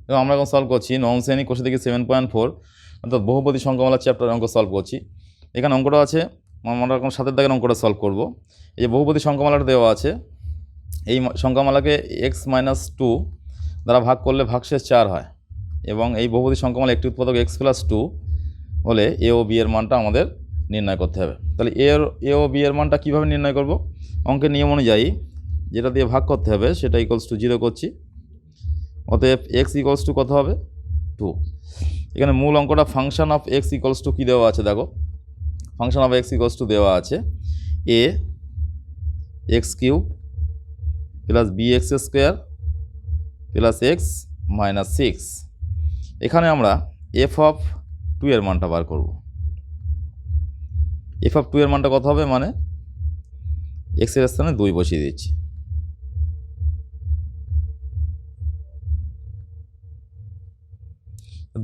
এবং আমরা এখন সলভ করছি নবম শ্রেণী কোষে দেখি 7.4 অর্থাৎ বহুপদী সংখ্যামালা চ্যাপ্টার অঙ্ক সলভ করছি। এখানে অঙ্কটা আছে, আমরা এখন 7 দাগের অঙ্কটা সলভ করব। এই যে বহুপদী সংখ্যামালাটা দেওয়া আছে, এই সংখ্যামালাকে x-2 দ্বারা ভাগ করলে ভাগশেষ 4 হয় এবং এই বহুপদী সংখ্যামালা একটি উৎপাদক x+2 হলে এ ও বি এর মানটা আমাদের নির্ণয় করতে হবে। তাহলে এ ও বি এর মানটা কীভাবে নির্ণয় করব? অঙ্কের নিয়ম অনুযায়ী যেটা দিয়ে ভাগ করতে হবে সেটা =0 করছি। অতএব x = কত হবে? 2। এখানে মূল অঙ্কটা ফাংশন অফ x = কী দেওয়া আছে দেখো, ফাংশন অফ x = দেওয়া আছে a x³ + bx² + x - 6। এখানে আমরা f(2) এর মানটা বার করব। f(2) এর মানটা কত হবে? মানে x এর স্থানে 2 বসিয়ে দিচ্ছি।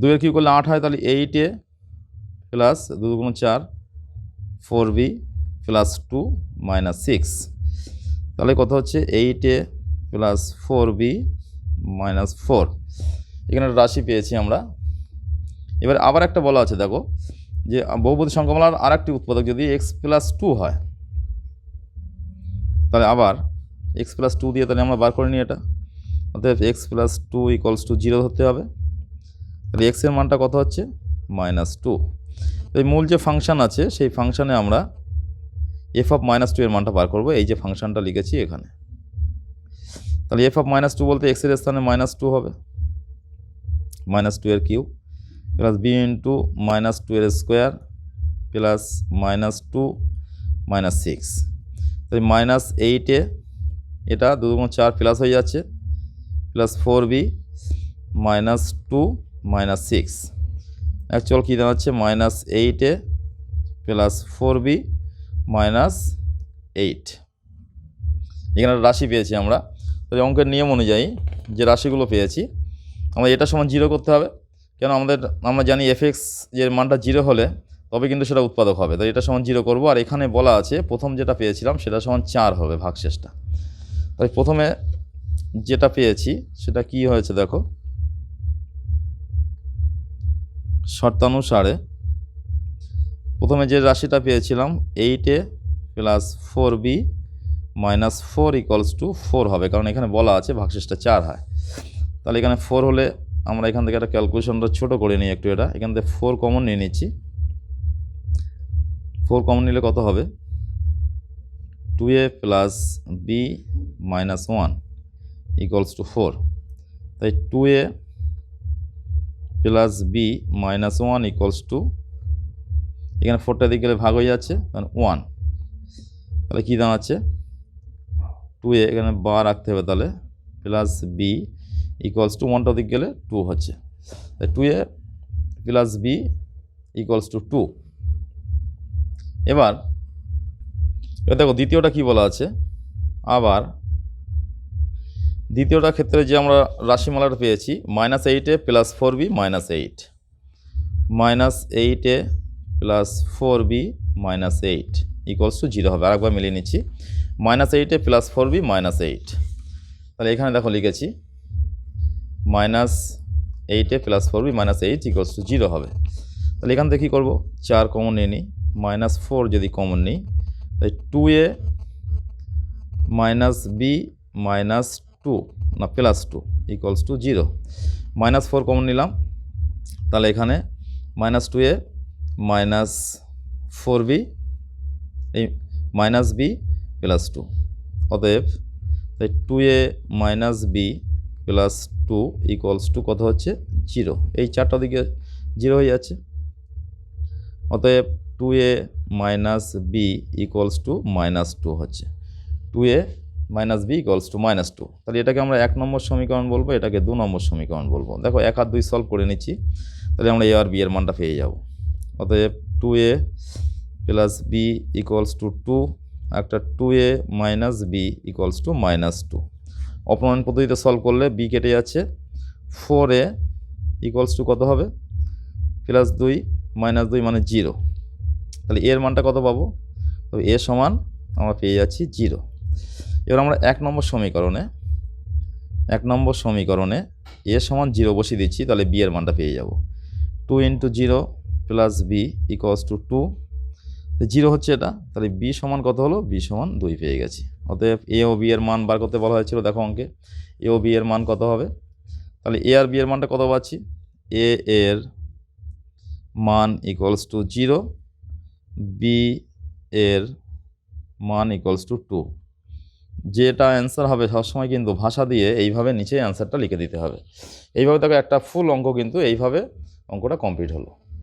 দুইয়ের কিউব করলে 8 হয়, তাহলে 8a প্লাস 2 × 4 4b + 2 - 6। তাহলে কত হচ্ছে? 8a + 4b - 4। এখানে রাশি পেয়েছি আমরা। এবার আবার একটা বলা আছে দেখো যে বহুপদী সংখ্যামালার আর একটি উৎপাদক যদি x+2 হয়, তাহলে আবার x+2 দিয়ে তাহলে আমরা বার করে নিই এটা। অতএব x+2 = 0 ধরতে হবে। তাহলে x এর মানটা কত হচ্ছে? -2। এই মূল যে ফাংশন আছে সেই ফাংশনে আমরা f(-2) এর মানটা বার করব। এই যে ফাংশনটা লিখেছি এখানে, তাহলে f(-2) বলতে x এর স্থানে -2 হবে, -2 এর কিউব প্লাস b × -2 এর স্কোয়ার প্লাস -2 - 6। তাই -8a, এটা 2 × 4 প্লাস হয়ে যাচ্ছে, প্লাস 4b -2 - 6। অ্যাকচুয়াল কী দাঁড়াচ্ছে? -8a plus 4b - 8। এখানে রাশি পেয়েছি আমরা। তাহলে অঙ্কের নিয়ম অনুযায়ী যে রাশিগুলো পেয়েছি আমরা এটা সমান 0 করতে হবে। কেন? আমরা জানি fx এর মানটা 0 হলে তবে কিন্তু সেটা উৎপাদক হবে। তাই এটা সমান 0 করব। আর এখানে বলা আছে প্রথম যেটা পেয়েছিলাম সেটা সমান 4 হবে ভাগশেষটা। তাই প্রথমে যেটা পেয়েছি সেটা কি হয়েছে দেখো, শর্তানুসারে প্রথমে যে রাশিটা পেয়েছিলাম 8a প্লাস 4b - 4 = 4 হবে, কারণ এখানে বলা আছে ভাগশেষটা 4 হয়। তাহলে এখানে 4 হলে আমরা এখান থেকে একটা ক্যালকুলেশনটা ছোটো করে নিই একটু। এটা এখান থেকে 4 কমন নিয়ে নিচ্ছি। 4 কমন নিলে কত হবে? 2a plus b - 1 = 4। তাই 2a প্লাস b - 1 = এখানে 4টা দিকে গেলে ভাগ হয়ে যাচ্ছে, মানে 1। তাহলে কী দাঁড়াচ্ছে? 2a এখানে বা রাখতে হবে, তাহলে প্লাস b = 1টা দিক গেলে 2 হচ্ছে। তাই 2a প্লাস b = 2। এবার দেখো দ্বিতীয়টা কি বলা আছে। আবার দ্বিতীয়টা ক্ষেত্রে যে আমরা রাশিমালাটা পেয়েছি -8a plus 4b - 8, -8a plus 4b - 8 = 0 হবে। আরেকবার মিলিয়ে নিচ্ছি, -8a প্লাস 4b - 8। তাহলে এখানে দেখো লিখেছি -8a প্লাস 4b - 8 = 0 হবে। তাহলে এখান থেকে কী করবো? 4 কমন নিয়ে নিই, -4 যদি কমন নিই, তাই 2a মাইনাস বি মাইনাস 2 না প্লাস 2 = 0। -4 কমন নিলাম, তাহলে এখানে -2a মাইনাস 4b এই মাইনাস b প্লাস 2। অতএব তাই 2a মাইনাস b প্লাস 2 = কত হচ্ছে? 0। এই চারটা দিকে 0 হয়ে যাচ্ছে। অতএব 2a মাইনাস b = -2 হচ্ছে। 2a minus b = -2। তাহলে এটাকে আমরা 1 নম্বর সমীকরণ বলবো, এটাকে 2 নম্বর সমীকরণ বলবো। দেখো 1 আর 2 সলভ করে নিচ্ছি, তাহলে আমরা a আর b এর মানটা পেয়ে যাব। অতএব 2a প্লাস b = 2, একটা 2a মাইনাস b = -2। অপনয়ন পদ্ধতিতে সলভ করলে b কেটে যাচ্ছে, 4a = কত হবে? +2 -2 মানে 0। তাহলে এর মানটা কত পাবো? তবে এ সমান আমরা পেয়ে যাচ্ছি 0। এবার আমরা 1 নম্বর সমীকরণে এ সমান 0 বসিয়ে দিচ্ছি, তাহলে বি এর মানটা পেয়ে যাব। 2 × 0 প্লাস বি ইকুয়ালস টু 2। 0 হচ্ছে এটা, তাহলে বি সমান কত হলো? বি সমান 2 পেয়ে গেছি। অতএব এ ও বি এর মান বার করতে বলা হয়েছিল, দেখো অঙ্কে এ ও বি এর মান কত হবে। তাহলে এ আর বি এর মানটা কত পাচ্ছি? এ এর মান ইকুয়ালস টু 0, বি এর মান ইকুয়ালস টু 2। যেটা অ্যান্সার হবে সবসময় কিন্তু ভাষা দিয়ে এইভাবে নিচে অ্যান্সারটা লিখে দিতে হবে। এইভাবে দেখো একটা ফুল অঙ্ক কিন্তু এইভাবে অঙ্কটা কমপ্লিট হলো।